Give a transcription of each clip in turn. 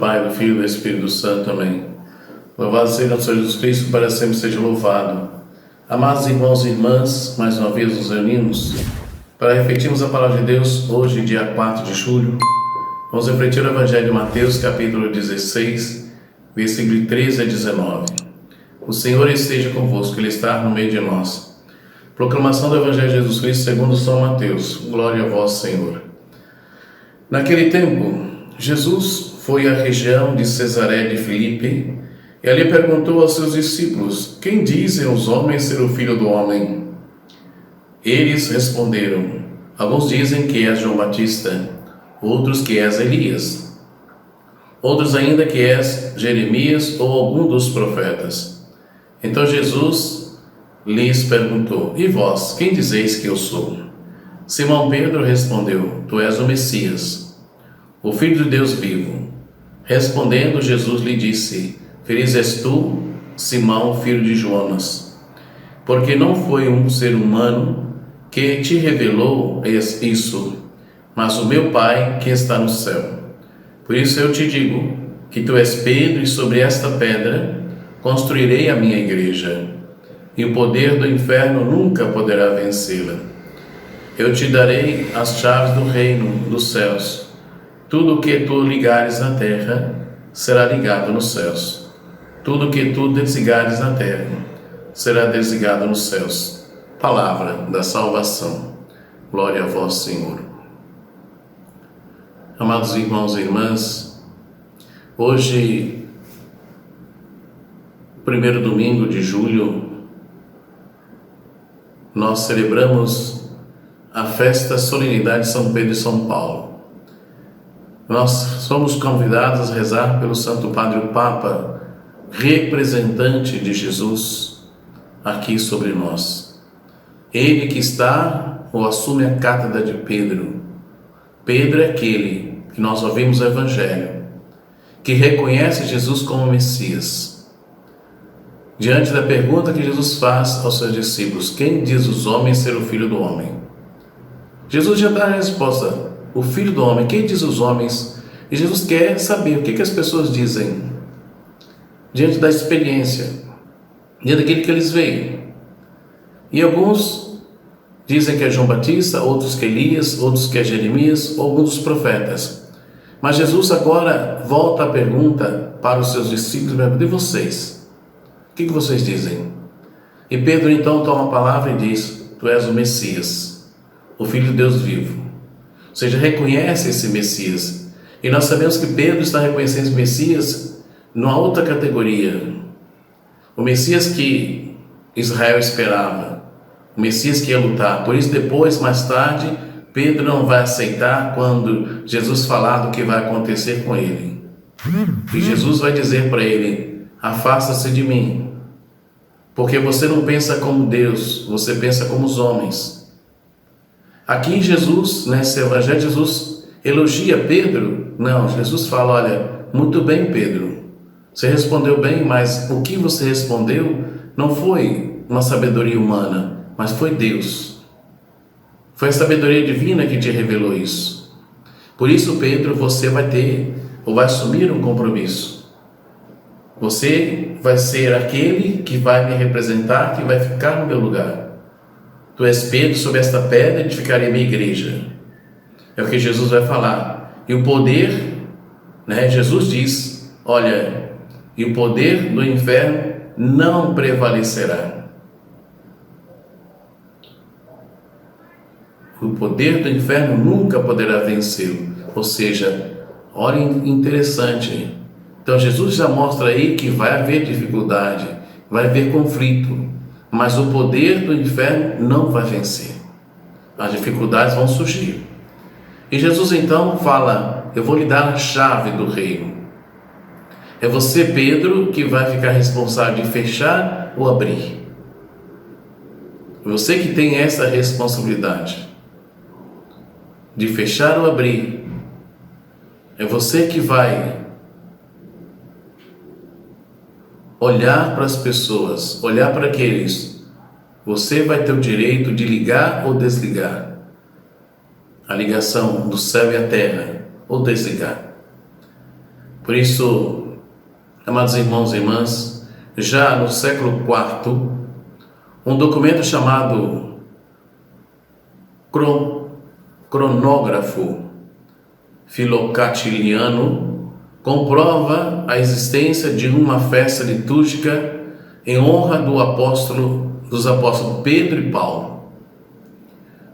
Pai, do Filho e do Espírito Santo. Amém. Louvado seja nosso Senhor Jesus Cristo, para sempre seja louvado. Amados irmãos e irmãs, mais uma vez nos reunimos para refletirmos a palavra de Deus hoje, dia 4 de julho. Vamos refletir o Evangelho de Mateus, capítulo 16, versículo 13 a 19. O Senhor esteja convosco, Ele está no meio de nós. Proclamação do Evangelho de Jesus Cristo segundo São Mateus. Glória a vós, Senhor. Naquele tempo, Jesus foi à região de Cesaré de Filipe e ali perguntou aos seus discípulos: quem dizem os homens ser o Filho do Homem? Eles responderam: alguns dizem que és João Batista, outros que és Elias, outros ainda que és Jeremias ou algum dos profetas. Então Jesus lhes perguntou: e vós, quem dizeis que eu sou? Simão Pedro respondeu: tu és o Messias, o Filho de Deus vivo. Respondendo, Jesus lhe disse: feliz és tu, Simão, filho de Jonas, porque não foi um ser humano que te revelou isso, mas o meu Pai que está no céu. Por isso eu te digo que tu és Pedro, e sobre esta pedra construirei a minha igreja, e o poder do inferno nunca poderá vencê-la. Eu te darei as chaves do reino dos céus. Tudo o que tu ligares na terra será ligado nos céus. Tudo o que tu desligares na terra será desligado nos céus. Palavra da salvação. Glória a vós, Senhor. Amados irmãos e irmãs, hoje, primeiro domingo de julho, nós celebramos a festa solenidade de São Pedro e São Paulo. Nós somos convidados a rezar pelo Santo Padre o Papa, representante de Jesus aqui sobre nós. Ele que está ou assume a cátedra de Pedro. Pedro é aquele que nós ouvimos o Evangelho, que reconhece Jesus como Messias. Diante da pergunta que Jesus faz aos seus discípulos: quem diz os homens ser o Filho do Homem? Jesus já dá a resposta: o Filho do Homem. Quem diz os homens? E Jesus quer saber o que as pessoas dizem diante da experiência, diante daquilo que eles veem. E alguns dizem que é João Batista, outros que é Elias, outros que é Jeremias, ou alguns dos profetas. Mas Jesus agora volta a pergunta para os seus discípulos: e vocês? O que vocês dizem? E Pedro então toma a palavra e diz: tu és o Messias, o Filho de Deus vivo. Ou seja, reconhece esse Messias. E nós sabemos que Pedro está reconhecendo esse Messias numa outra categoria. O Messias que Israel esperava, o Messias que ia lutar. Por isso depois, mais tarde, Pedro não vai aceitar quando Jesus falar do que vai acontecer com ele. E Jesus vai dizer para ele: afasta-se de mim, porque você não pensa como Deus, você pensa como os homens. Aqui Jesus, nesse Evangelho, Jesus elogia Pedro. Não, Jesus fala: olha, muito bem, Pedro, você respondeu bem, mas o que você respondeu não foi uma sabedoria humana, mas foi Deus. Foi a sabedoria divina que te revelou isso. Por isso, Pedro, você vai ter, ou vai assumir um compromisso. Você vai ser aquele que vai me representar, que vai ficar no meu lugar. Tu és Pedro, sobre esta pedra edificarei a minha igreja. É o que Jesus vai falar. E o poder, Jesus diz: olha, e o poder do inferno não prevalecerá. O poder do inferno nunca poderá vencê-lo. Ou seja, olha, interessante. Então Jesus já mostra aí que vai haver dificuldade, vai haver conflito, mas o poder do inferno não vai vencer. As dificuldades vão surgir. E Jesus então fala: eu vou lhe dar a chave do reino. É você, Pedro, que vai ficar responsável de fechar ou abrir. É você que tem essa responsabilidade de fechar ou abrir. É você que vai olhar para as pessoas, olhar para aqueles. Você vai ter o direito de ligar ou desligar a ligação do céu e a terra, ou desligar. Por isso, amados irmãos e irmãs, já no século IV, um documento chamado Cronógrafo Filocatiliano comprova a existência de uma festa litúrgica em honra dos apóstolos Pedro e Paulo.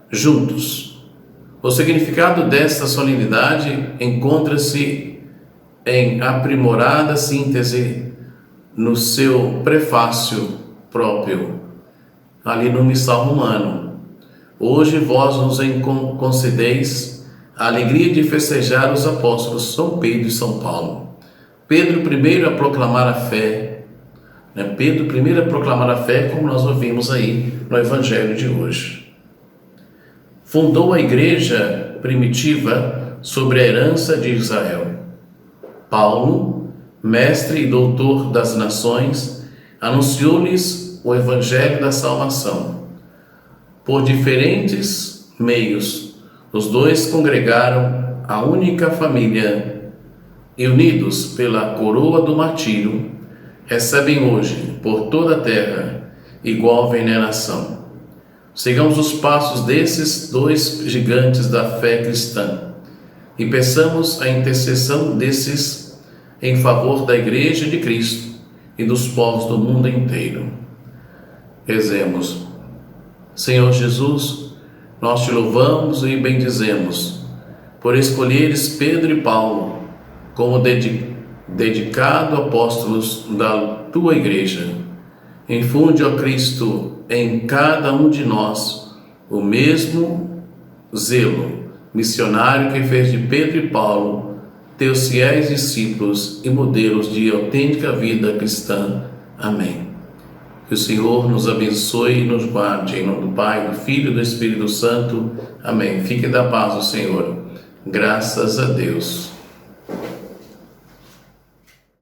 Juntos, o significado desta solenidade encontra-se em aprimorada síntese no seu prefácio próprio, ali no Missal Romano. Hoje vós nos concedeis a alegria de festejar os apóstolos São Pedro e São Paulo. Pedro primeiro a proclamar a fé, Pedro primeiro a proclamar a fé, como nós ouvimos aí no Evangelho de hoje. Fundou a igreja primitiva sobre a herança de Israel. Paulo, mestre e doutor das nações, anunciou-lhes o Evangelho da salvação. Por diferentes meios, os dois congregaram a única família e, unidos pela coroa do martírio, recebem hoje, por toda a terra, igual veneração. Sigamos os passos desses dois gigantes da fé cristã e peçamos a intercessão desses em favor da Igreja de Cristo e dos povos do mundo inteiro. Rezemos. Senhor Jesus, nós te louvamos e bendizemos por escolheres Pedro e Paulo como dedicado apóstolos da tua Igreja. Infunde, ó Cristo, em cada um de nós o mesmo zelo missionário que fez de Pedro e Paulo teus fiéis discípulos e modelos de autêntica vida cristã. Amém. Que o Senhor nos abençoe e nos guarde, em nome do Pai, do Filho e do Espírito Santo. Amém. Fique da paz do Senhor. Graças a Deus.